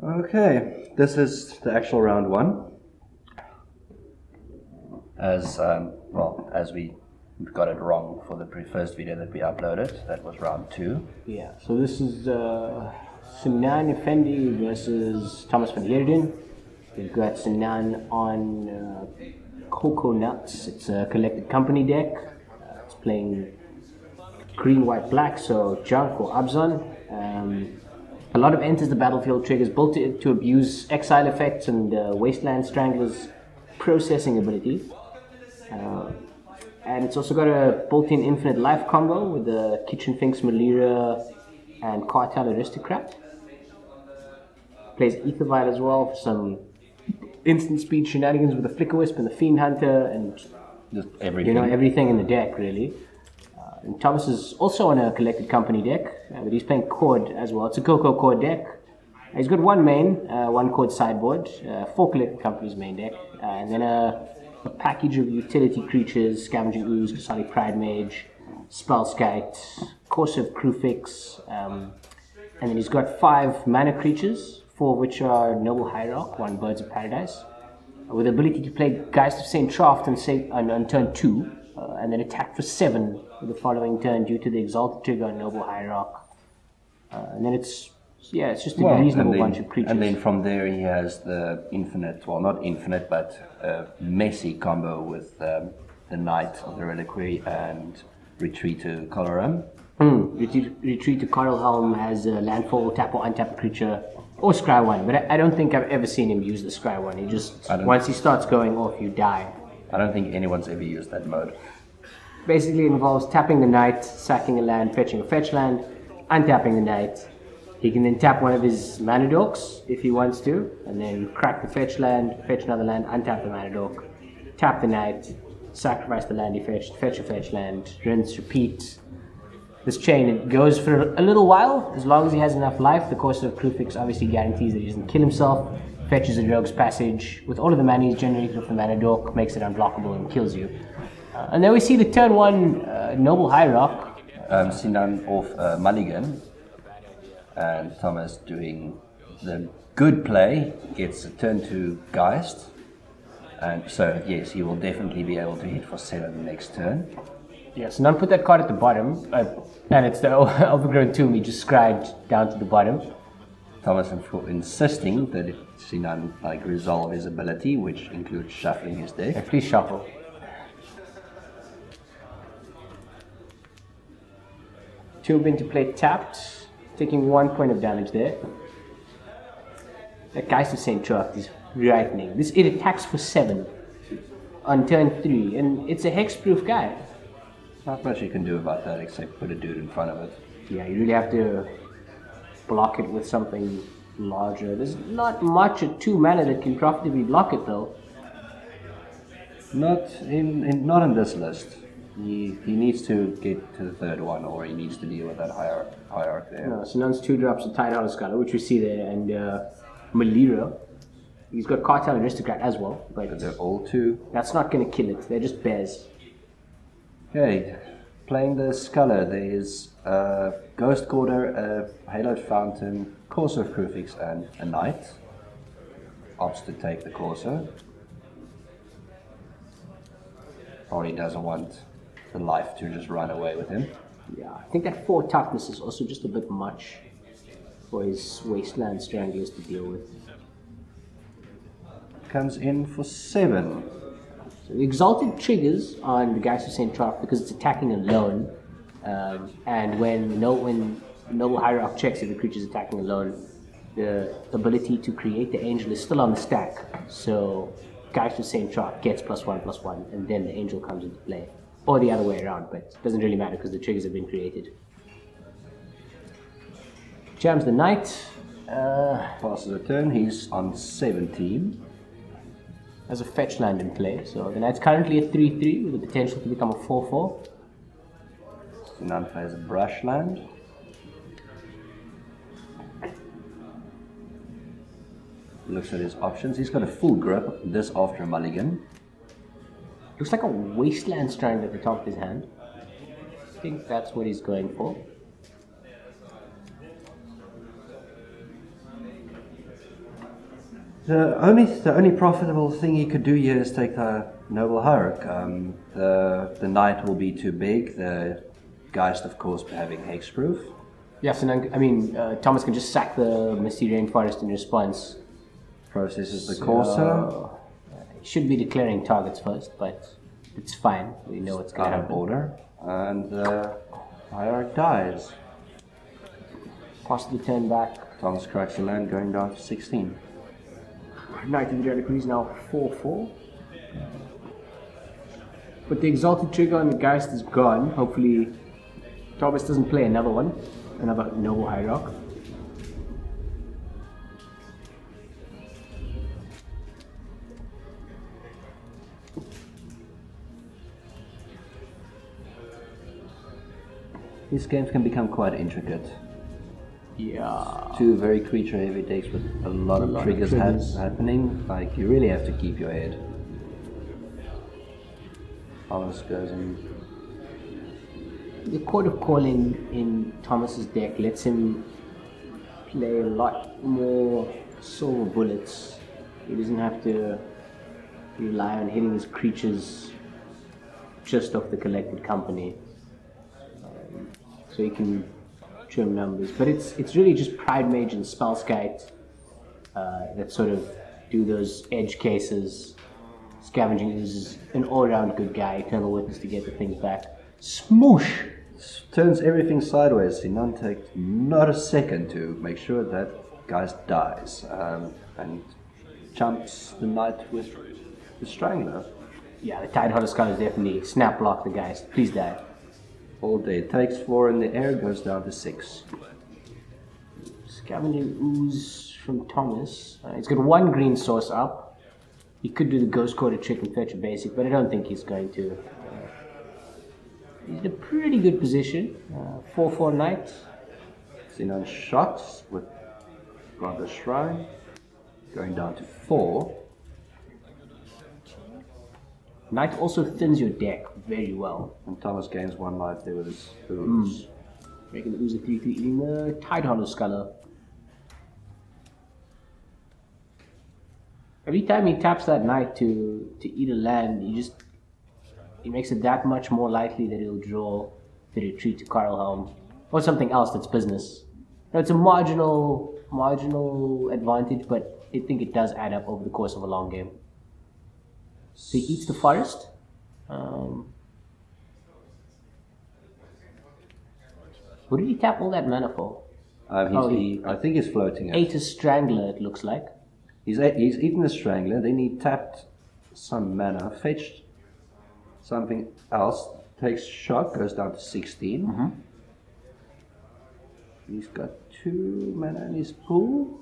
Okay, this is the actual round one. As we got it wrong for the first video that we uploaded, that was round 2. Yeah, so this is Sinan Effendi versus Thomas van Heerden. We've got Sinan on Cocoa Nuts. It's a collected company deck. It's playing green, white, black, so junk or Abzan. A lot of enters the battlefield triggers built to abuse exile effects and Wasteland Strangler's processing ability. And it's also got a built-in infinite life combo with the Kitchen Finks Malira and Cartel Aristocrat. Plays Ethervite as well for some instant speed shenanigans with the Flicker Wisp and the Fiend Hunter and just everything. Everything in the deck really. And Thomas is also on a collected company deck, but he's playing Chord as well. It's a Cocoa Chord deck. He's got one main, one Chord sideboard, 4 collected companies main deck, and then a package of utility creatures: Scavenging Ooze, Kasali Pride Mage, Spellskite, Corsive Crewfix, and then he's got 5 mana creatures, 4 of which are Noble Hierarch, 1 Birds of Paradise, with the ability to play Geist of St. Traft on turn 2, and then attack for 7 the following turn due to the Exalted trigger on Noble Hierarch. And then it's just a reasonable bunch of creatures. And then from there he has the infinite, well not infinite, but messy combo with the Knight of the Reliquary and Retreat to Colorum. Retreat to Coral Helm has a landfall, tap or untap a creature, or scry 1, but I don't think I've ever seen him use the scry 1. He just, once he starts going off, you die. I don't think anyone's ever used that mode. Basically, it involves tapping the Knight, sacking a land, fetching a fetch land, untapping the Knight. He can then tap one of his mana dorks if he wants to, and then crack the fetch land, fetch another land, untap the mana dork, tap the Knight, sacrifice the land he fetched, fetch a fetch land, rinse, repeat. This chain, it goes for a little while, as long as he has enough life. The Course of Crewfix obviously guarantees that he doesn't kill himself, fetches a Rogue's Passage, with all of the mana he's generated off the mana dork, makes it unblockable and kills you. And then we see the turn 1 Noble Hierarch. Sinan off Mulligan, and Thomas doing the good play, gets a turn 2 Geist, and so yes, he will definitely be able to hit for 7 next turn. Yes, Sinan put that card at the bottom, and it's the Overgrown Tomb he just scribed down to the bottom. Thomas insisting that Sinan resolve his ability, which includes shuffling his deck. Yeah, please shuffle. Tomb into play tapped, taking 1 point of damage there. That Geist of St. Traft is frightening. It attacks for 7 on turn 3, and it's a hexproof guy. Not much you can do about that except put a dude in front of it. Yeah, you really have to block it with something larger. There's not much at 2 mana that can profitably block it though. Not in this list. He needs to get to the 3rd one, or he needs to deal with that hierarch there. No, Sinan's 2 drops of Tidehollow Scholar, which we see there, and Malira. He's got Cartel Aristocrat as well, but they're all 2. That's not going to kill it. They're just bears. Okay, playing the Sculler, there is a Ghost Quarter, a Haloed Fountain, Course of Crewfix, and a Knight. Opts to take the Corsair. Probably doesn't want the life to just run away with him. Yeah, I think that 4 toughness is also just a bit much for his Wasteland Stranglers to deal with. Comes in for 7. So the Exalted triggers on the Geist of St. Traft because it's attacking alone, and when Noble Hierarch checks if the creature is attacking alone, the ability to create the Angel is still on the stack. So Geist of St. Traft gets +1/+1, and then the Angel comes into play. Or the other way around, but it doesn't really matter because the triggers have been created. Jams the Knight. Passes a turn, he's on 17. Has a fetch land in play, so the Knight's currently a 3/3 with the potential to become a 4/4. Sinan plays a brush land. Looks at his options. He's got a full grip, this after a mulligan. Looks like a Wasteland Strand at the top of his hand. I think that's what he's going for. The only profitable thing he could do here is take the Noble Hierarch. The Knight will be too big. The Geist, of course, having hexproof. Yes, and Thomas can just sack the Misty Rainforest in response. Processes the Corsair. He should be declaring targets first, but it's fine. We know what's going to happen. Order. And the Hierarch dies. Pass the turn back. Thomas cracks the land, going down to 16. Knight of the Reliquary is now 4-4. But the Exalted Trigger on the Geist is gone. Hopefully, Thomas doesn't play another one. Another Noble Hierarch. These games can become quite intricate. Yeah. Two very creature heavy decks with a lot of triggers happening. Like, you really have to keep your head. Thomas goes in. The Court of Calling in Thomas's deck lets him play a lot more silver bullets. He doesn't have to rely on hitting his creatures just off the Collected Company. So he can trim numbers. But it's really just Pride Mage and Spellskite that sort of do those edge cases. Scavenging is an all-round good guy. Eternal Witness to get the things back. Smoosh! Turns everything sideways. Sinan takes not a second to make sure that Geist dies. And jumps the Knight with the Strangler. Yeah, the Tideholder Skull is definitely snap block the Geist. Please die. All day. Takes 4 in the air, goes down to 6. Scavenging Ooze from Thomas. He's got 1 green source up. He could do the Ghost Quarter trick and fetch a basic, but I don't think he's going to. He's in a pretty good position. 4-4 Knight. Sinan shots with Brother Shrine. Going down to 4. Knight also thins your deck very well. And Thomas gains 1 life there with his Ooze. Making the Ooze a 3-3, eating the Tideholder Sculler. Every time he taps that Knight to eat a land, he makes it that much more likely that he'll draw the retreat to Carlhelm or something else that's business. Now, it's a marginal advantage, but I think it does add up over the course of a long game. So he eats the forest. What did he tap all that mana for? I think he's floating it. Ate a Strangler, it looks like. He's eaten the Strangler, then he tapped some mana, fetched something else, takes shock, goes down to 16. He's got 2 mana in his pool,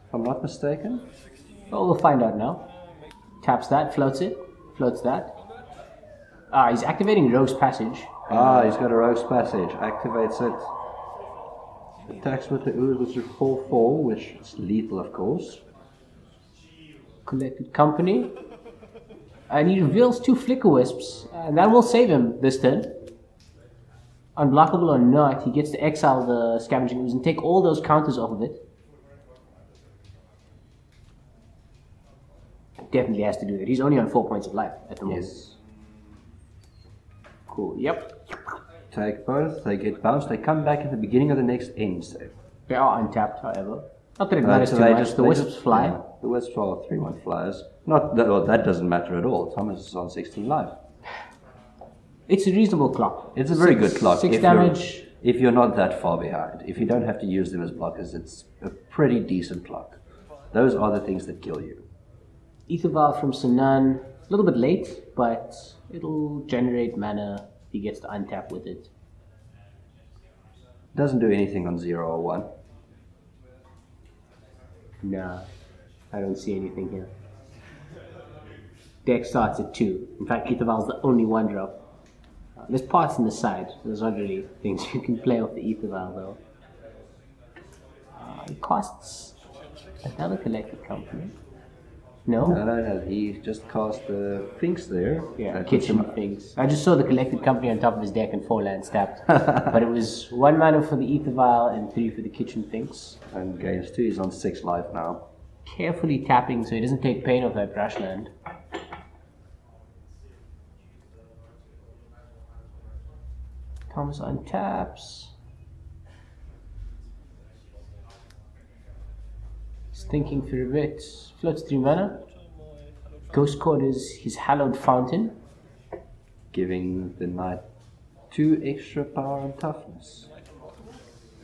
if I'm not mistaken. Well, we'll find out now. Taps that, floats it, floats that. He's activating Rogue's Passage. He's got a Rogue's Passage, activates it. Attacks with the Ooze, which is 4-4, which is lethal, of course. Collected Company. And he reveals 2 Flicker Wisps, and that will save him this turn. Unblockable or not, he gets to exile the Scavenging Ooze and take all those counters off of it. Definitely has to do that. He's only on 4 points of life at the moment. Yes. Cool, yep. Take both, they get bounced, they come back at the beginning of the next end save. They are untapped, however. Not that it matters too much. The Wisps fly. Yeah, the Wisps are 3-1 flyers. Not that, well, that doesn't matter at all. Thomas is on 16 life. It's a reasonable clock. It's a very good clock. 6 damage. If you're not that far behind. If you don't have to use them as blockers, it's a pretty decent clock. Those are the things that kill you. Ether Vial from Sinan. A little bit late, but it'll generate mana. He gets to untap with it. Doesn't do anything on 0 or 1. Nah, I don't see anything here. Deck starts at 2. In fact, Ether Vial's the only 1-drop. There's parts on the side. There's not really things you can play off the Ether Vial though. It costs another Collected Company. No? No. He just cast the things there. Yeah, That kitchen puts him- things. I just saw the collected company on top of his deck and 4 lands tapped. But it was 1 mana for the Ether Vial and 3 for the kitchen things. And gains 2. He's on 6 life now. Carefully tapping so he doesn't take pain off that brush land. Thomas untaps. He's thinking for a bit. Floats 3 mana. Ghost Court is his hallowed fountain. Giving the knight 2 extra power and toughness.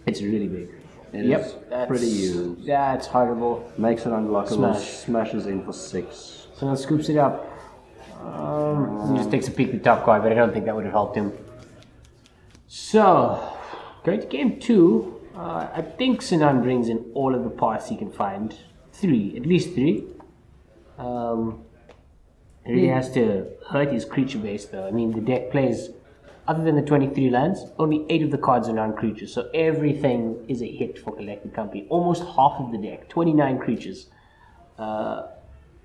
It's really big. It is pretty huge. That's horrible. Makes it unlockable. Smash. Smashes in for 6. Someone scoops it up. He just takes a peek at the top card, but I don't think that would have helped him. So, going to game 2. I think Sinan brings in all of the paths he can find. 3, at least 3. He really has to hurt his creature base though. I mean, the deck plays, other than the 23 lands, only 8 of the cards are non-creatures. So everything is a hit for Collected Company. Almost half of the deck, 29 creatures.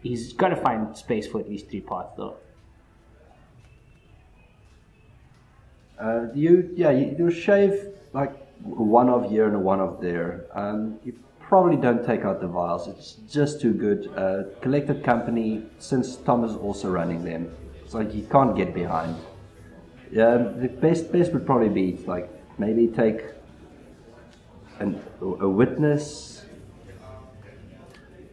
He's got to find space for at least 3 paths though. You shave like one off here and one off there. You probably don't take out the vials. It's just too good. Collected Company, since Tom is also running them, it's like you can't get behind. Yeah, the best would probably be like maybe take a witness.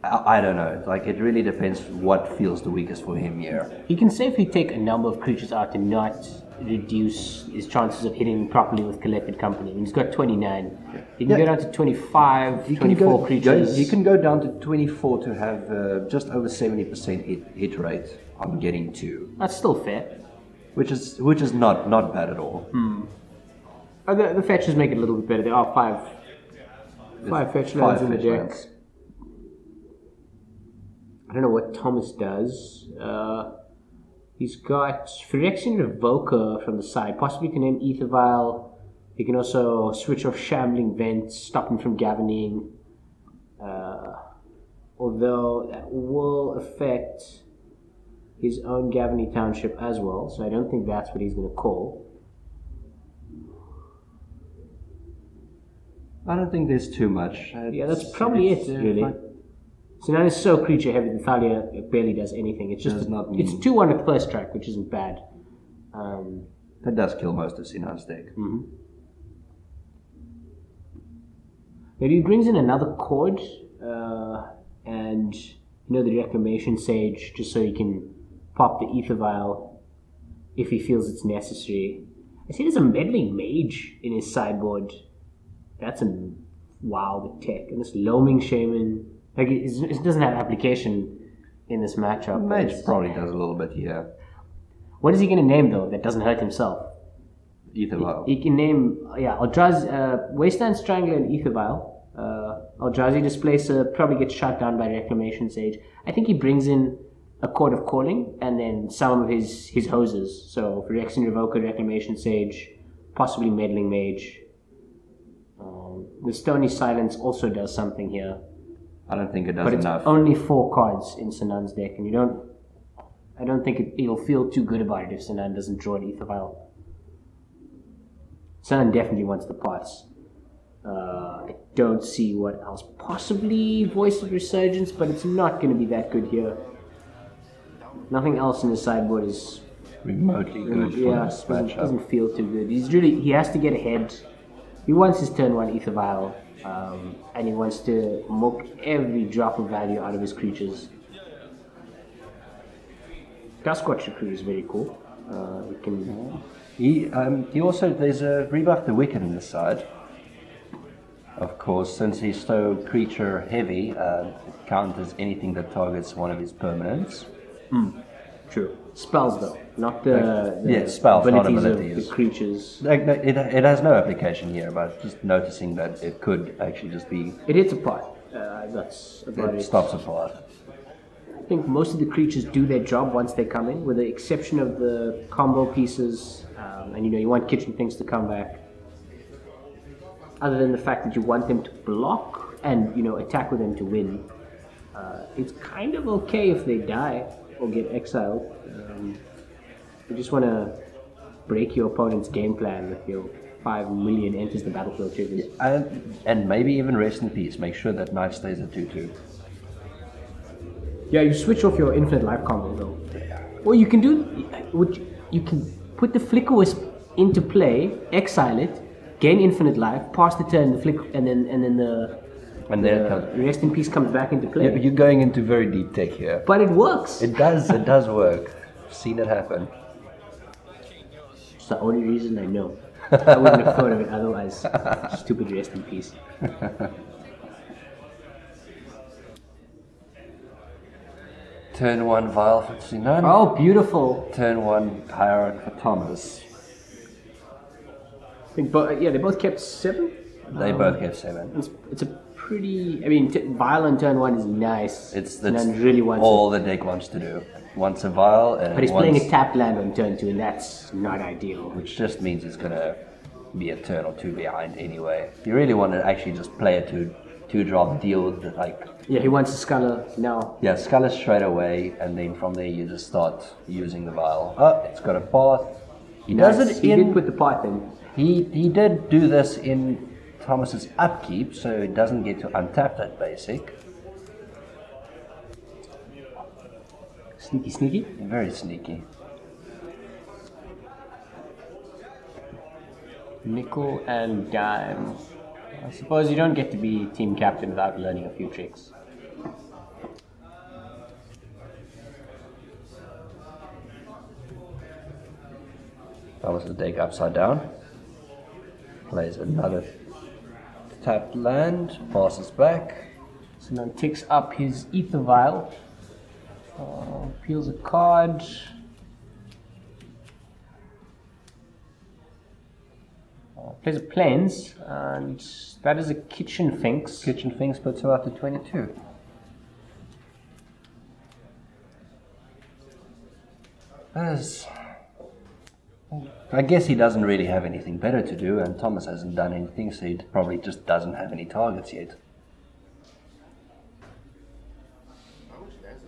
I don't know. Like it really depends what feels the weakest for him here. He can safely take a number of creatures out and not reduce his chances of hitting properly with Collected Company. I mean, he's got 29. He can go down to 25, 24 creatures. You can go down to 24 to have just over 70% hit rate on getting 2. That's still fair. Which is not bad at all. The fetches make it a little bit better. There are 5 fetch lands in the deck. I don't know what Thomas does. He's got Phyrexian Revoker from the side. Possibly can name Ether Vial. He can also switch off Shambling Vent, stop him from Gavening. Although that will affect his own Gavening Township as well. So I don't think that's what he's going to call. I don't think there's too much. Yeah, that's probably it, really. Sinan is so creature heavy that Thalia barely does anything. It's just it's 2-1 with first strike, which isn't bad. That does kill most of Sinan's deck. Maybe he brings in another chord and the Reclamation Sage, just so he can pop the Ether Vial if he feels it's necessary. I see there's a Meddling Mage in his sideboard. That's a wild tech. And this Loaming Shaman. Like it doesn't have application in this matchup. Mage probably does a little bit here. What is he going to name though that doesn't hurt himself? Ether Vial. He can name Eldrazi, Wasteland Strangler and Ether Vial. Eldrazi Displacer probably gets shot down by Reclamation Sage. I think he brings in a Chord of Calling and then some of his hoses. So Phyrexian Revoker, Reclamation Sage, possibly Meddling Mage. The Stony Silence also does something here. I don't think it does but enough. It's only 4 cards in Sinan's deck, and I don't think he'll feel too good about it if Sinan doesn't draw an Ether Vial. Sinan definitely wants the pass. I don't see what else. Possibly Voice of Resurgence, but it's not going to be that good here. Nothing else in his sideboard is remotely good for this matchup. Doesn't feel too good. He has to get ahead. He wants his turn 1 Ether Vial. And he wants to milk every drop of value out of his creatures. Duskwatcher Crew is very cool. He also, there's a Rebuff the Wicked in the side. Of course, since he's so creature heavy, it counters anything that targets one of his permanents. True. Spells though, not the spells, not abilities of the creatures. It has no application here, but just noticing that it could actually just be... It hits a pot. That's about it. It stops a pot. I think most of the creatures do their job once they come in, with the exception of the combo pieces, and you want kitchen things to come back. Other than the fact that you want them to block and attack with them to win. It's kind of okay if they die or get exiled. You just want to break your opponent's game plan with your 5 million enters the battlefield triggers. And maybe even rest in peace. Make sure that knight stays at 2/2. Yeah, you switch off your infinite life combo though. Or you can do, you can put the Flicker Wisp into play, exile it, gain infinite life, pass the turn, the flick, and then the rest in peace comes back into play. Yeah, but you're going into very deep tech here. But it works. It does work. I've seen it happen. It's the only reason I know. I wouldn't have thought of it otherwise. Stupid rest in peace. Turn 1 Vial for Sinan. Oh, beautiful. Turn 1 Hierarch for Thomas. I think they both kept 7. They both kept 7. It's a pretty. I mean, Vial on turn 1 is nice. That's really wants all the deck wants to do. Wants a Vial, and but he's playing a tapped land on turn 2, and that's not ideal. Which just means he's gonna be a turn or 2 behind anyway. You really want to actually just play a 2-drop, deal with the Yeah, he wants a Sculler now. Yeah, Sculler straight away, and then from there you just start using the Vial. Oh, it's got a path. He does it He in. did put the path in. He did do this in Thomas's upkeep, so it doesn't get to untap that basic. Sneaky. Very sneaky. Nickel and dime. I suppose you don't get to be team captain without learning a few tricks. That was the deck upside down. Plays another tapped land, passes back. So now ticks up his Ether Vial. Peels a card. Plays a Plains, and that is a Kitchen Finks. Kitchen Finks puts him up to 22. I guess he doesn't really have anything better to do, and Thomas hasn't done anything, so he probably just doesn't have any targets yet.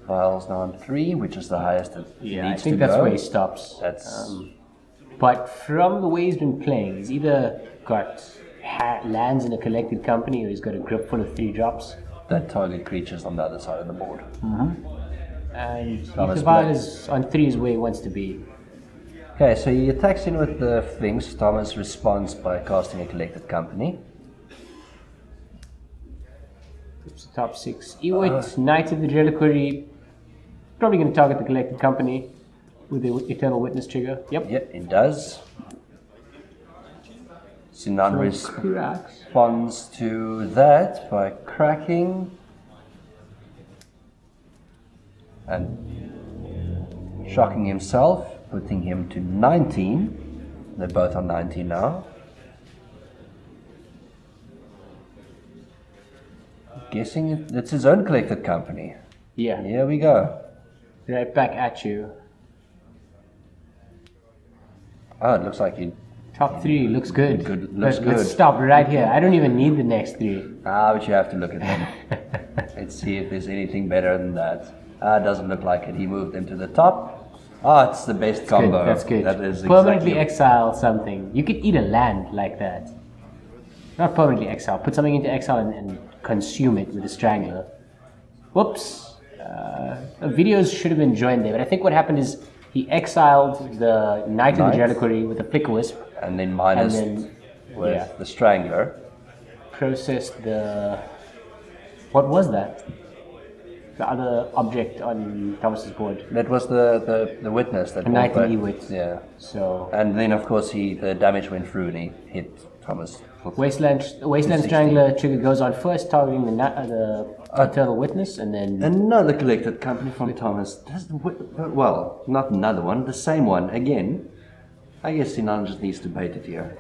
Vial's now on 3, which is the highest it Yeah, I needs think to that's go. where he stops. That's But from the way he's been playing, he's either got lands in a collected company, or he's got a grip full of 3-drops. that target creature's on the other side of the board. And Thomas Ether Vial Black. is on 3 is where he wants to be. Okay, so he attacks in with the Finks. Thomas responds by casting a collected company. It's the top 6. Ewit, Knight of the Reliquary, probably going to target the collected company with the Eternal Witness trigger. Yep. Yep, it does. Sinan responds to that by cracking and shocking himself, putting him to 19. They're both on 19 now. Guessing it's his own collected company. Yeah. Here we go. Right back at you. Oh, it looks like he. Top 3 looks good. Looks good. Let's stop right here. I don't even need the next 3. But you have to look at them. Let's see if there's anything better than that. It doesn't look like it. He moved them to the top. It's the best combo. That's good. That is Permanently exactly. exile something. You could eat a land like that. Not permanently exile. Put something into exile and consume it with a strangler. Whoops. Videos should have been joined there, but I think what happened is he exiled the Knight of the Reliquary with a Flicker Wisp. And then minus And then, with yeah. the Strangler. Processed the... What was that? The other object on Thomas's board. That was the witness that A Knight brought and back- Ewit. Yeah. So... And then of course the damage went through and he hit Thomas. Wasteland 60. Strangler trigger goes on first, targeting the Eternal Witness, and then... Another collected company from Thomas. Well, not another one, the same one again. I guess Sinan just needs to bait it here.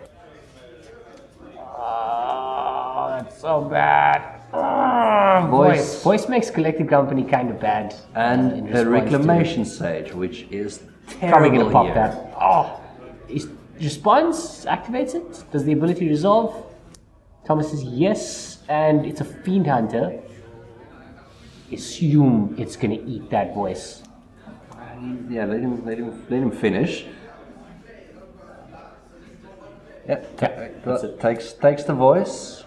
Oh, that's so bad. Voice makes collected company kind of bad. And in the response to- Reclamation Sage, which is Probably terrible gonna pop here. that. Oh, responds, activates it. Does the ability resolve? Thomas says yes, and it's a Fiend Hunter. assume it's going to eat that voice. Yeah, let him finish. Yeah, takes the voice.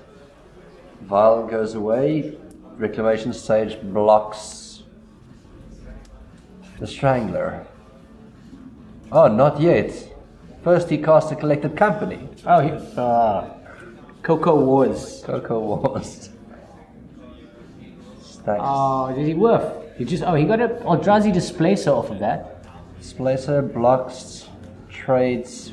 Vial goes away. Reclamation Sage blocks the Strangler. Oh, not yet. First he cast a Collected Company. Oh, Cocoa Wars. Cocoa Wars. Stacks. Oh, did he whiff? He got a Eldrazi Displacer off of that. Displacer blocks, trades.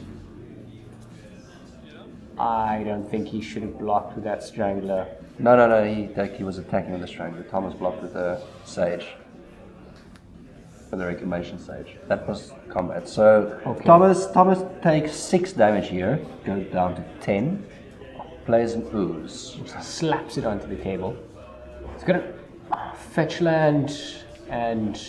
I don't think he should have blocked with that Strangler. No, he was attacking with the Strangler. Thomas blocked with the Sage. With the Reclamation Sage. That was combat. So okay. Thomas takes 6 damage here, goes down to 10. Plays an Ooze. Slaps it onto the table. He's got a fetch land and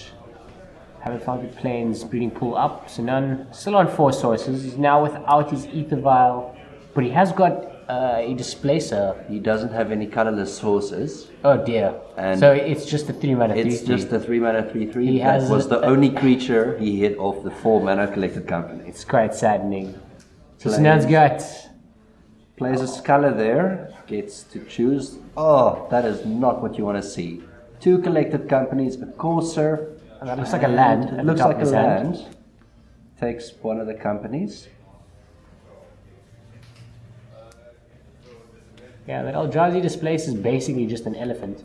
haven't found the Plains Breeding Pool up. Sinan still on 4 sources. He's now without his Ether Vial, but he has got a Displacer. He doesn't have any colorless sources. Oh dear. And so it's just a 3 mana 3/3. It's just a 3 mana 3/3. That was the only creature he hit off the 4 mana Collected Company. It's quite saddening. So Sinan's got... Plays a Sculler there, gets to choose. Oh, that is not what you want to see. 2 Collected Companies, a Courser. And that looks like a land. It looks like a land. Takes one of the companies. Yeah, that Eldrazi Displace is basically just an elephant.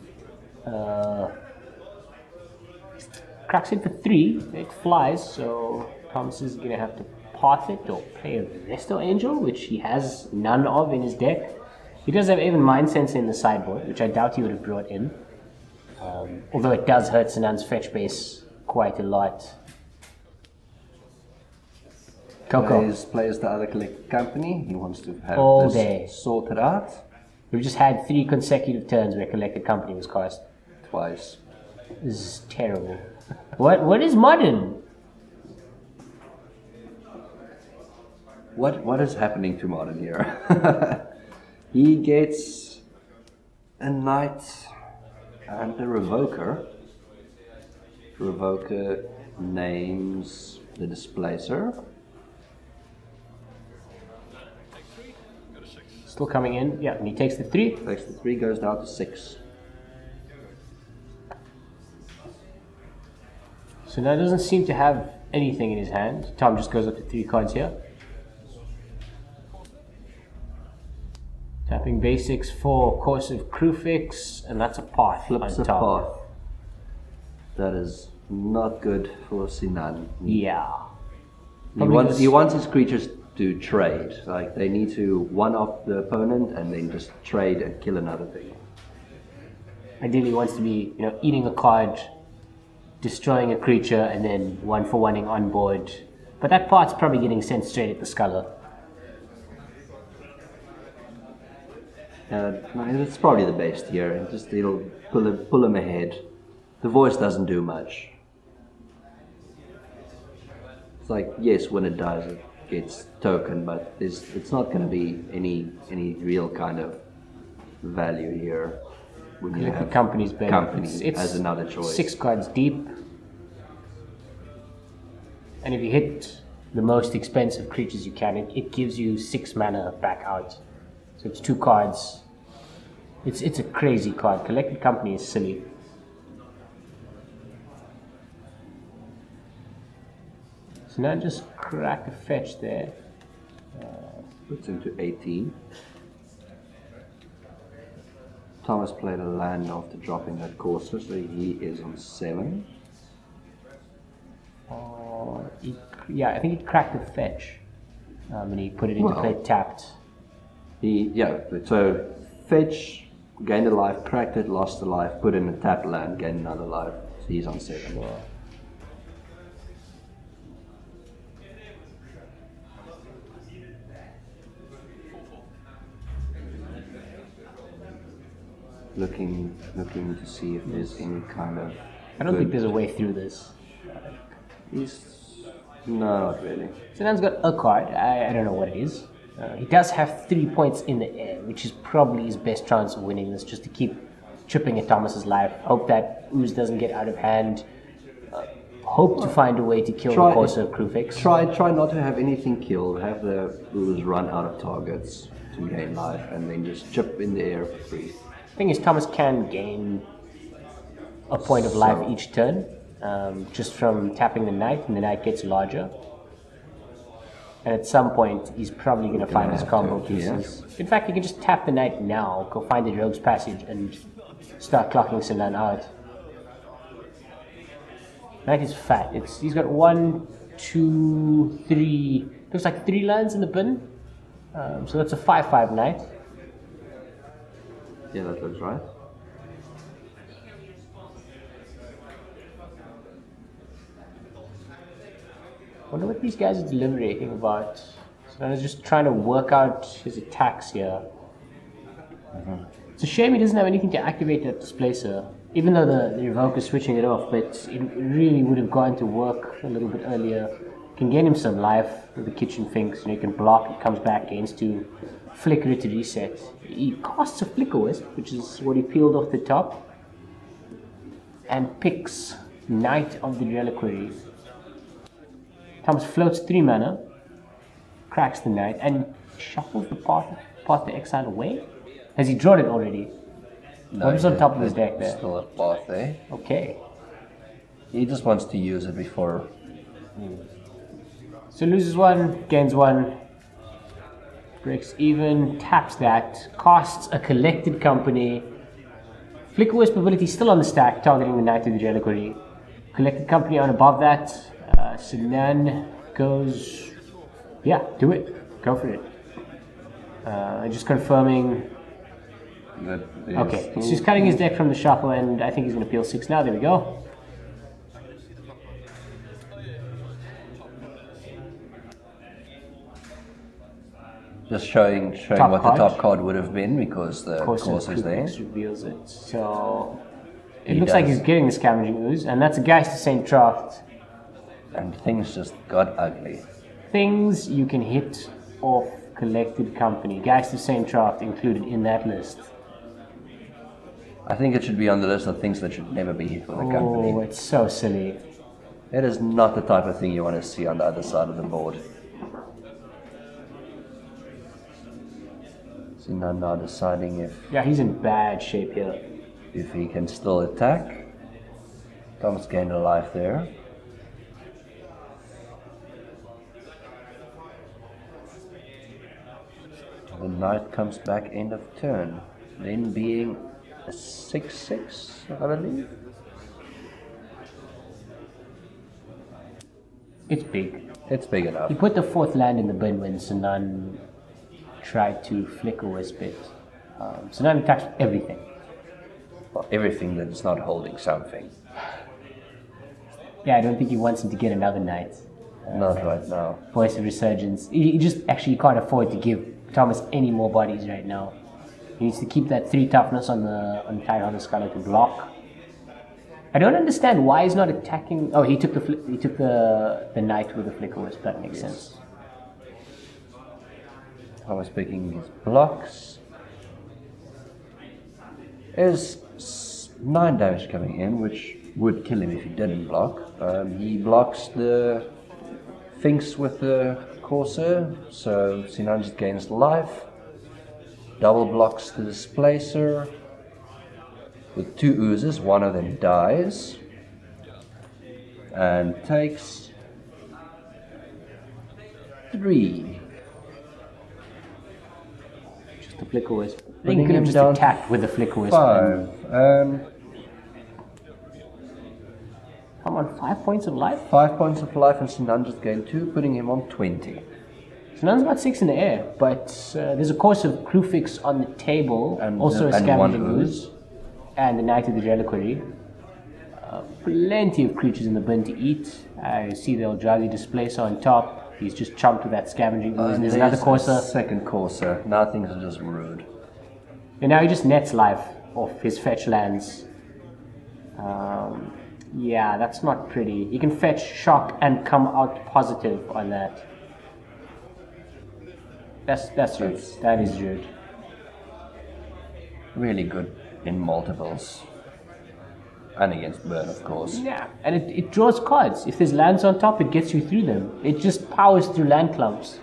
Cracks it for 3. It flies, so Thomas is going to have to path it or play a Resto Angel, which he has none of in his deck. He does have even Mind Sensor in the sideboard, which I doubt he would have brought in. Although it does hurt Sinan's fetch base quite a lot. Coco plays the other Collected Company. He wants to have all this day sorted out. We've just had 3 consecutive turns where Collected Company was cast. Twice. This is terrible. What is modern? What is happening to Modern here? He gets a Knight and a Revoker. Revoker names the Displacer. Still coming in. Yeah, and he takes the 3. Takes the 3, goes down to 6. So now doesn't seem to have anything in his hand. Tom just goes up to 3 cards here. Tapping basics for Course of Crufix, and that's a path. Flips a path. That is not good for Sinan. Yeah. He wants his creatures to trade. Like, they need to one-up the opponent and then just trade and kill another thing. Ideally he wants to be, eating a card, destroying a creature, and then 1-for-1ing on board. But that part's probably getting sent straight at the Sculler. It's probably the best here. It'll pull him ahead. The voice doesn't do much. It's like, yes, when it dies, it gets token, but it's not going to be any real kind of value here when you have companies it's as another choice. 6 cards deep, and if you hit the most expensive creatures you can, it gives you 6 mana back out. So it's 2 cards. It's a crazy card. Collected Company is silly. So now just crack a fetch there. Puts him to 18. Thomas played a land after dropping that Courser, so he is on 7. Yeah, I think he cracked a fetch. And he put it into play tapped. So fetch, gained a life, cracked it, lost a life, put in a tapped land, gained another life. So he's on 7. Sure. Looking to see if there's any kind of... I don't think there's a way through this. No, not really. Sinan's got a card. I don't know what it is. He does have 3 points in the air, which is probably his best chance of winning this, just to keep chipping at Thomas's life. Hope that ooze doesn't get out of hand. Hope to find a way to kill the Corsair Crufix. Try not to have anything killed. Have the ooze run out of targets to gain life, and then just chip in the air for free. The thing is, Thomas can gain a point of life each turn, just from tapping the knight, and the knight gets larger. And at some point, he's probably going to find his combo pieces. In fact, he can just tap the knight now, go find the rogue's passage, and start clocking Sinan out. Knight is fat. He's got 1, 2, 3. Looks like 3 lands in the bin. So that's a 5/5 knight. Yeah, that looks right. Wonder what these guys are deliberating about. So he's just trying to work out his attacks here. It's a shame he doesn't have anything to activate that displacer. Even though the Revoke is switching it off, but it really would have gone to work a little bit earlier. Can gain him some life with the Kitchen Finks. You can block, it comes back, gains 2, flicker it to reset. He casts a Flicker Wisp, which is what he peeled off the top, and picks Knight of the Reliquary. Thomas floats 3 mana, cracks the Knight, and shuffles the path to exile away. Has he drawn it already? No, what was on top of his deck there? Still a path there. Okay. He just wants to use it before. So loses 1, gains 1, breaks even, taps that, casts a Collected Company. Flicker Wisp ability still on the stack, targeting the Knight of the Reliquary. Collected Company on above that. Sinan goes, yeah, do it, go for it. Just confirming. Okay, so he's cutting his deck from the shuffle, and I think he's going to peel 6 now. There we go. Just showing what the top card would have been, because the Corsair is there. Reveals it. So it looks like he's getting the Scavenging Ooze, and that's a Geist of St. Tracht. And things just got ugly. Things you can hit off Collected Company. Geist of St. Tracht included in that list. I think it should be on the list of things that should never be hit with a company. Oh, it's so silly. It is not the type of thing you want to see on the other side of the board. So now deciding Yeah, he's in bad shape here. if he can still attack. Thomas gained a life there. The knight comes back end of turn, then being a 6/6, I believe. It's big. It's big enough. He put the 4th land in the bin when Sinan tried to Flicker Wisp it. Sinan attacks everything. Well, everything that's not holding something. Yeah, I don't think he wants him to get another knight. Not right now. Voice of Resurgence. He just actually can't afford to give Thomas any more bodies right now. He needs to keep that 3 toughness on the Tidehunter Scholar to block. I don't understand why he's not attacking. Oh, he took the knight with the Flicker Wisp. That makes sense. Thomas picking his blocks. There's 9 damage coming in, which would kill him if he didn't block. He blocks the Finks with the Corsair, so Sinan just gains life. Double blocks the Displacer. With 2 oozes, one of them dies. And takes 3. Just the Flicker Wisp. I think Bringing he could have him just down attacked with the Flicker Wisp. 5. I'm on 5 points of life. 5 points of life, and Sinan just gained 2, putting him on 20. Sinan's got 6 in the air, but there's a course of Crufix on the table, And also a one Scavenging ooze. Ooze, and the Knight of the Reliquary. Plenty of creatures in the bin to eat. I see they'll Jolly Displacer on top. He's just chomped with that Scavenging Ooze, and there's another Corsair. Second Corsair. Now things are just rude. And now he just nets life off his fetch lands. Yeah, that's not pretty. He can fetch shock and come out positive on that. That's rude. That is rude. Really good in multiples. And against burn, of course. Yeah, and it draws cards. If there's lands on top, it gets you through them. It just powers through land clumps.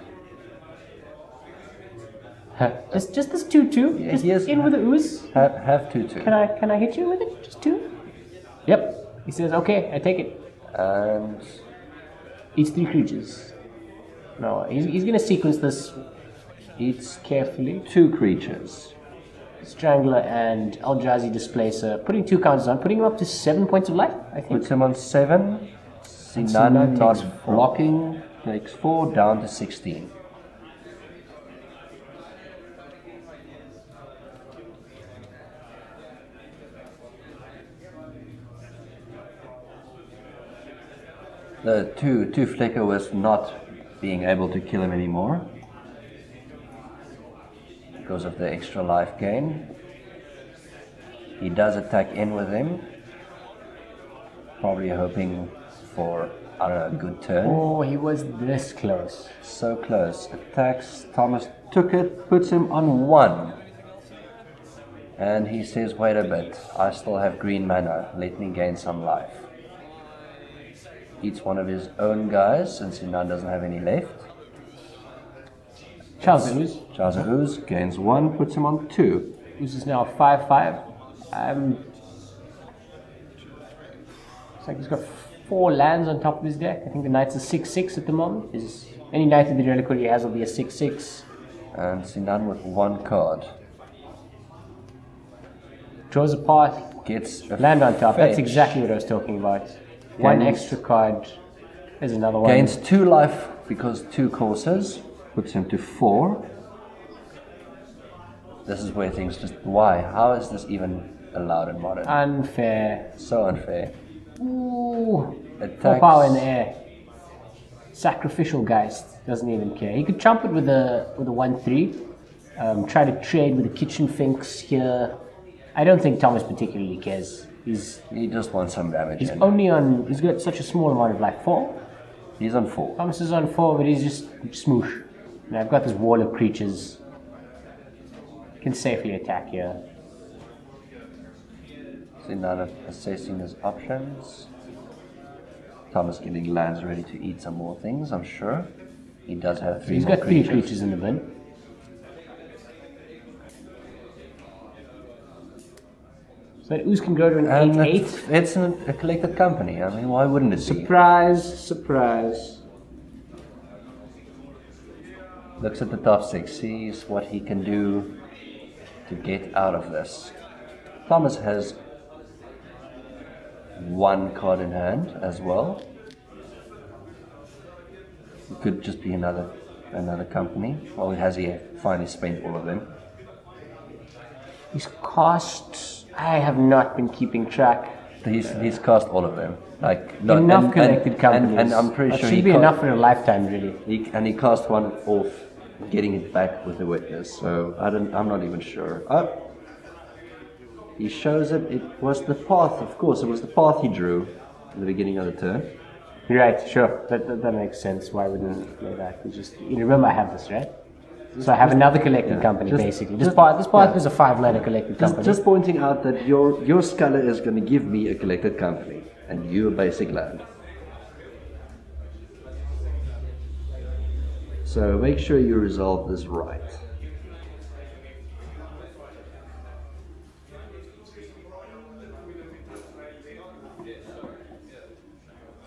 Just this 2/2. Yeah, just yes. in with the ooze. Have 2/2. Can I hit you with it? Just 2? Yep. He says, okay, I take it. And Eats 3 creatures. No, he's gonna sequence this. Eats carefully. 2 creatures. Strangler and Eldrazi Displacer, putting 2 counters on, putting him up to 7 points of life, I think. Puts him on 7. Sinan Sinan not takes 4. blocking, takes 4, down to 16. The 2 flicker was not being able to kill him anymore because of the extra life gain. He does attack in with him, probably hoping for a good turn. Oh, he was this close. So close. Attacks. Thomas took it, puts him on 1. And he says, wait a bit, I still have green mana, let me gain some life. Eats one of his own guys, since Sinan doesn't have any left. Charles Ooze. Charles Ooze gains 1, puts him on 2. Ooze is now 5/5. Looks like he's got 4 lands on top of his deck. I think the Knight's a 6/6 at the moment. Any Knight in the reliquary he has will be a 6/6. And Sinan with 1 card. Draws a path. Gets a Land on top. That's fetch. exactly what I was talking about. 1 Gains- extra card. There's another one. Gains 2 life because 2 courses. Puts him to 4. This is where things just... Why? How is this even allowed in Modern? Unfair. So unfair. Ooh. 4 Attacks. power in the air. Sacrificial Geist. Doesn't even care. He could chump it with a 1/3. Try to trade with the Kitchen Finks here. I don't think Thomas particularly cares. He just wants some damage He's in. only on. He's got such a small amount of life. 4. He's on 4. Thomas is on 4, but he's just smoosh. And I've got this wall of creatures. Can safely attack here. Sinan assessing his options. Thomas getting lands ready to eat some more things, I'm sure. He does have 3 He's more got 3 creatures in the bin. So that ooze can grow to an And 8/8. it's a collected company. I mean, why wouldn't it be? Surprise, surprise. Looks at the top 6, sees what he can do to get out of this. Thomas has 1 card in hand as well. It could just be another company. Or has he finally spent all of them? He's cost. I have not been keeping track. He's cast all of them. Like Enough collected companies. and I'm pretty that sure should be enough for a lifetime, really. He cast 1 off, getting it back with the witness. So I'm not even sure. He shows it. It was the path, of course. It was the path he drew in the beginning of the turn. Right, sure. That makes sense. Why wouldn't he play that? You remember I have this, right? So I have another collected company, basically. This part is a 5-mana collected company. Just pointing out that your scholar is going to give me a collected company, and you a basic land. So make sure you resolve this right.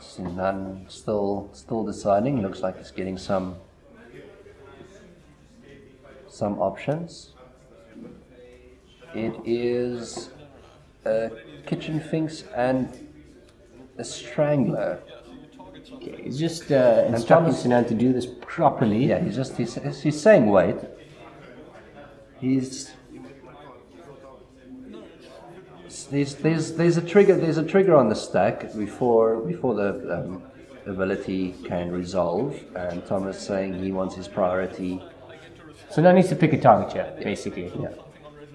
Sinan still deciding. Looks like he's getting some options. It is a Kitchen Finks and a Strangler. Okay, he's just instructing Sinan to do this properly. Yeah, he's saying wait. There's a trigger on the stack before the ability can resolve, and Thomas saying he wants his priority. So now needs to pick a target here, basically. Yeah.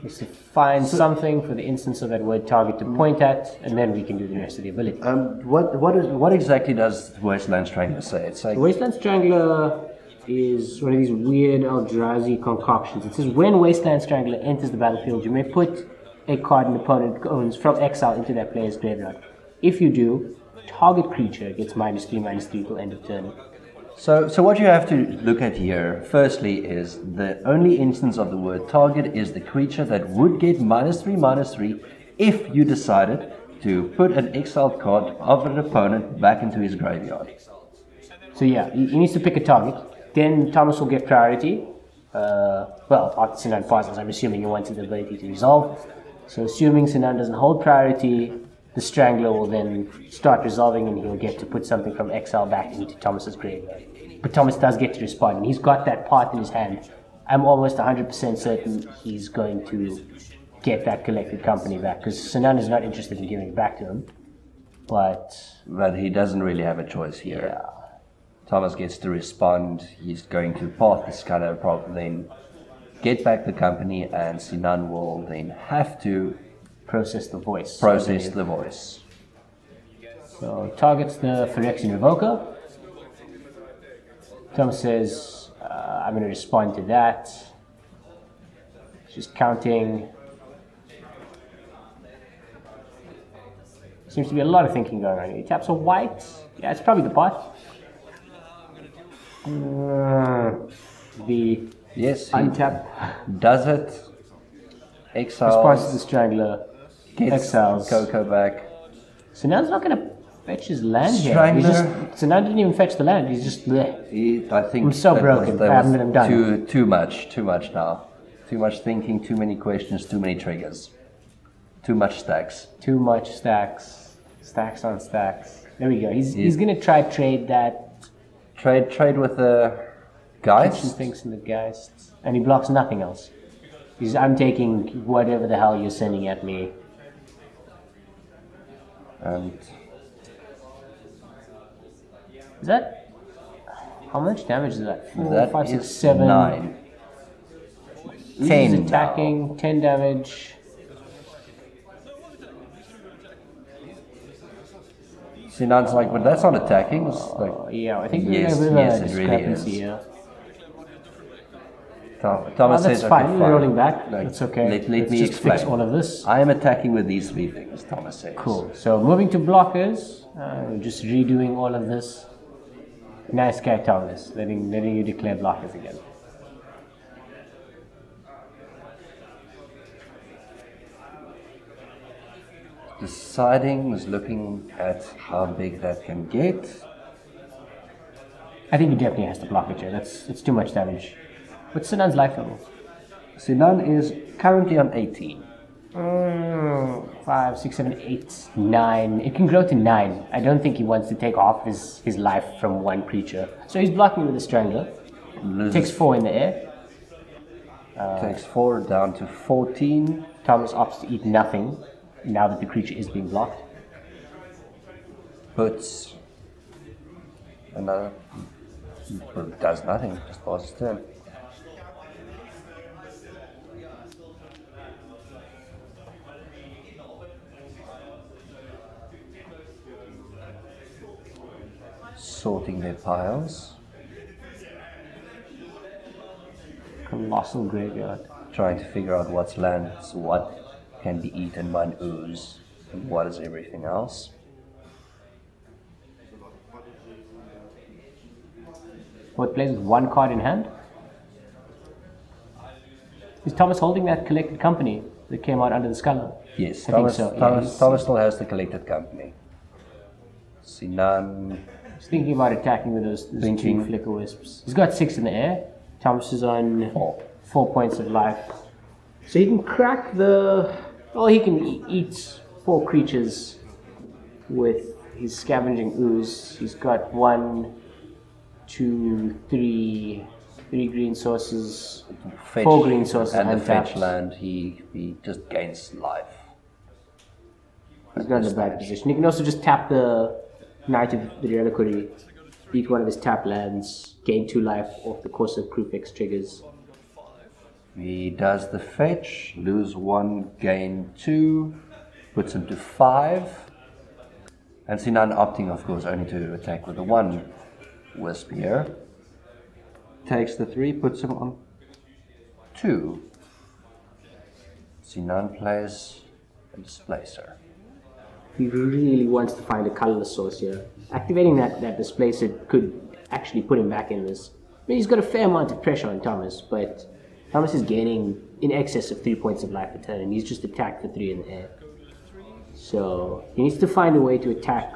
Needs to find something for the instance of that word target to point at, and then we can do the rest of the ability. What exactly does Wasteland Strangler say? It's like Wasteland Strangler is one of these weird Eldrazi concoctions. It says when Wasteland Strangler enters the battlefield, you may put a card an opponent owns from exile into that player's graveyard. If you do, target creature gets -3/-3 till end of turn. So what you have to look at here, firstly, is the only instance of the word target is the creature that would get -3/-3 if you decided to put an exiled card of an opponent back into his graveyard. So yeah, he needs to pick a target. Then Thomas will get priority. Well, after Sinan passes, I'm assuming he wants the ability to resolve. So assuming Sinan doesn't hold priority, the Strangler will then start resolving and he'll get to put something from exile back into Thomas's graveyard. But Thomas does get to respond, and he's got that path in his hand. I'm almost 100% certain he's going to get that collected company back, because Sinan is not interested in giving it back to him. But he doesn't really have a choice here. yeah. Thomas gets to respond. He's going to path the Sculler, probably then get back the company, and Sinan will then have to Process the voice. So targets the Phyrexian Revoker. Thomas says, I'm going to respond to that. Just counting. Seems to be a lot of thinking going on here. He taps a white. Yeah, it's probably the pot. The Yes, he untap. does it. Exiles. Responds to the Strangler. Gets Exiles. Coco back. Sinan's not going to fetch his land Strangler. here. Sinan didn't even fetch the land. He's just bleh. I think I'm so that broken. that I haven't been done. Too much now. Too much thinking, too many questions, too many triggers. Too much stacks. Too much stacks. Stacks on stacks. There we go. He's going to try trade that. Trade with the Kitchen Geist. thinks in the Geist. And he blocks nothing else. I'm taking whatever the hell you're sending at me. And Is that... How much damage is that? 4, that 5, 6, is 7. 9. He's 10 attacking. 10 damage. Sinan's like, but that's not attacking. It's like, Yeah, I think Yes, we have a bit of yes, a it really discrepancy is. here. Thomas That's says, fine. okay, We're fine. rolling back. Like, That's okay. Let Let's me just explain. fix all of this. I am attacking with these 3 things, Thomas says. Cool. So moving to blockers, just redoing all of this. Nice guy, Thomas, letting you declare blockers again. Deciding was looking at how big that can get. I think he definitely has to block it here. It's too much damage. What's Sinan's life level? Sinan is currently on 18. 5, 6, 7, 8, 9. It can grow to 9. I don't think he wants to take off his life from one creature. So he's blocking with a Strangler. Takes 4 in the air. Takes 4 down to 14. Thomas opts to eat nothing now that the creature is being blocked. Puts another. Well, does nothing. Just passes turn. Sorting their piles. Colossal graveyard. Trying to figure out what's lands, what can be eaten by an ooze, and what is everything else. What plays with 1 card in hand? Is Thomas holding that collected company that came out under the Sculler? Yes, I Thomas, think so. Thomas, Yeah, Thomas still has the collected company. Sinan. He's thinking about attacking with those 2 Flicker Wisps. He's got 6 in the air. Thomas is on 4 points of life. So he can crack the... Well, he can eat 4 creatures with his Scavenging Ooze. He's got 1, 2, 3 green sources, Fetch, 4 green sources and the untapped. fetch land, he just gains life. He's not in a bad position. He can also just tap the Knight of the Reliquary, eat one of his tap lands, gain 2 life off the course of Prefix triggers. He does the fetch, lose 1, gain 2, puts him to 5. And Sinan opting, of course, only to attack with the 1 wisp here. Takes the 3, puts him on 2. Sinan plays a displacer. He really wants to find a colorless source here. Activating that displacer could actually put him back in this. I mean, he's got a fair amount of pressure on Thomas, but Thomas is gaining in excess of 3 points of life a turn, and he's just attacked for 3 in the air. So he needs to find a way to attack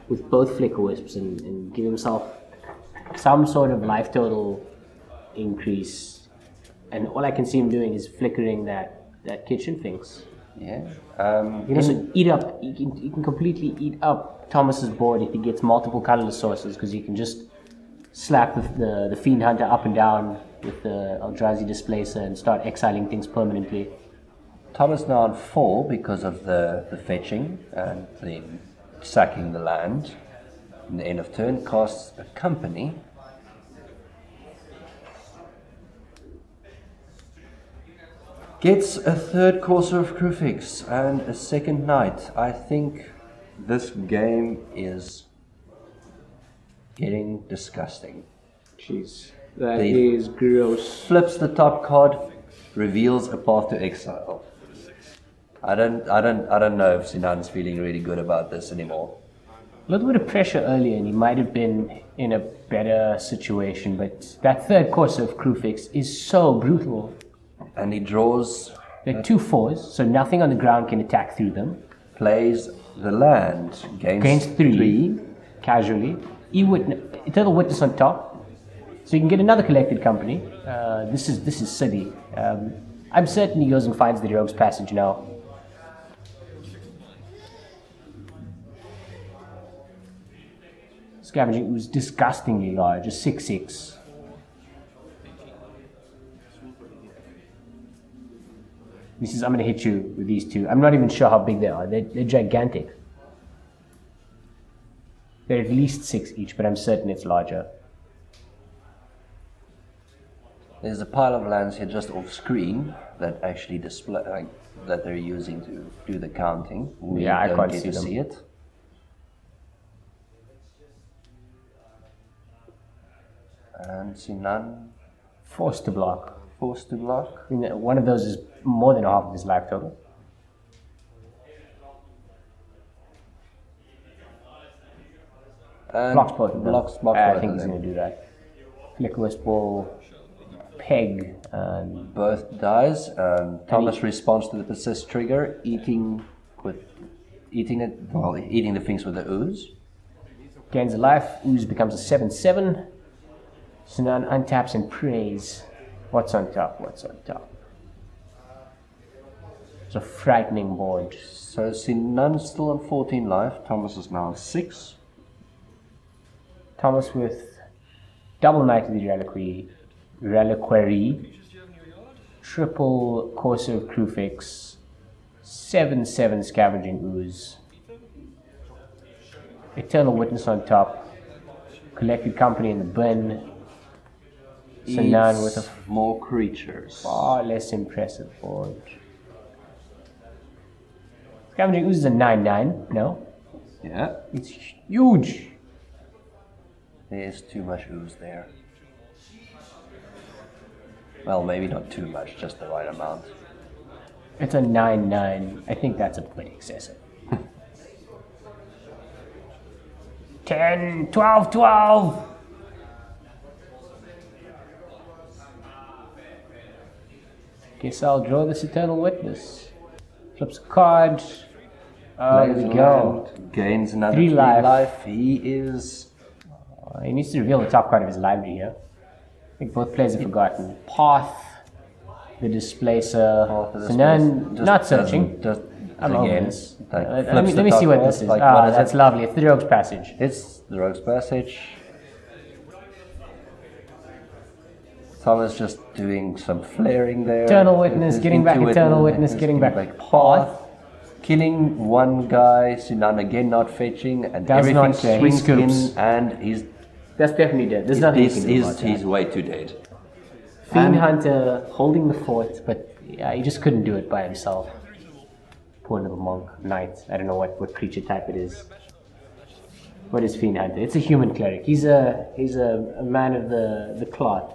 with both Flicker Wisps and give himself some sort of life total increase. And all I can see him doing is flickering that kitchen things. Yeah. He can also eat up. He can completely eat up Thomas's board if he gets multiple colorless sources, because he can just slap the Fiend Hunter up and down with the Eldrazi Displacer and start exiling things permanently. Thomas now on 4 because of the fetching and the sacking the land. In the end of turn, casts a company. Gets a 3rd Courser of Crufix and a 2nd Knight. I think this game is getting disgusting. Jeez, that is gross. Flips the top card, reveals a path to exile. I don't know if Sinan's feeling really good about this anymore. A little bit of pressure earlier, and he might have been in a better situation. But that 3rd Courser of Crufix is so brutal. And he draws. They're 2 4s, so nothing on the ground can attack through them. Plays the land. Gains 3 casually. Eternal Witness on top, so you can get another collected company. This is silly. I'm certain he goes and finds the Rogue's Passage now. Scavenging was disgustingly large, a 6/6. He says, I'm going to hit you with these 2. I'm not even sure how big they are. They're gigantic. They're at least 6 each, but I'm certain it's larger. There's a pile of lands here just off screen that actually display that they're using to do the counting. We I don't can't get see to them. see it. And Sinan Forced to block. forced to block. I mean, one of those is more than half of his life total. And Blocks both of them. blocks I both think of he's them. going to do that. Flicker Wisp will peg. And Both dies. Thomas responds to the persist trigger, eating the things with the ooze. gains a life. Ooze becomes a 7/7. Sinan untaps and prays. What's on top? What's on top? It's a frightening board. So Sinan's still on 14 life. Thomas is now on 6. Thomas with double Knight of the Reliquary, triple Courser of Crufix, 7/7 Scavenging Ooze, Eternal Witness on top, Collected Company in the bin, Sinan with a more creatures. far less impressive board. Scavenging Ooze is a 9/9, no? Yeah, It's huge. there's too much ooze there. Well, maybe not too much, just the right amount. It's a 9/9. I think that's a bit excessive. 10, 12, 12. Guess I'll draw this Eternal Witness. Flips a card. Oh, there we go. Gains another 3 3 life. life. He is. He needs to reveal the top card of his library here. I think both players have forgotten. Path, the Displacer. Sinan, not searching. I'm over this. Let me see what this is. That's lovely. It's the Rogue's Passage. It's the Rogue's Passage. Thomas just doing some flaring there. Eternal Witness, getting back Into it, Eternal Witness, getting back Path. Killing one guy, Sinan again not fetching, and Does everything not care. He swings scoops. in, and he's That's definitely dead. There's nothing you can do about he's that. way too dead. Fiend Hunter holding the fort, but yeah, he just couldn't do it by himself. Poor little monk, knight. I don't know what creature type it is. What is Fiend Hunter? It's a human cleric. He's a man of the cloth.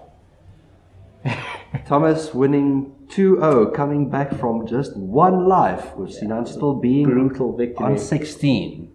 Thomas winning 2-0, coming back from just one life, with Sinan still being Brutal victory. on 16.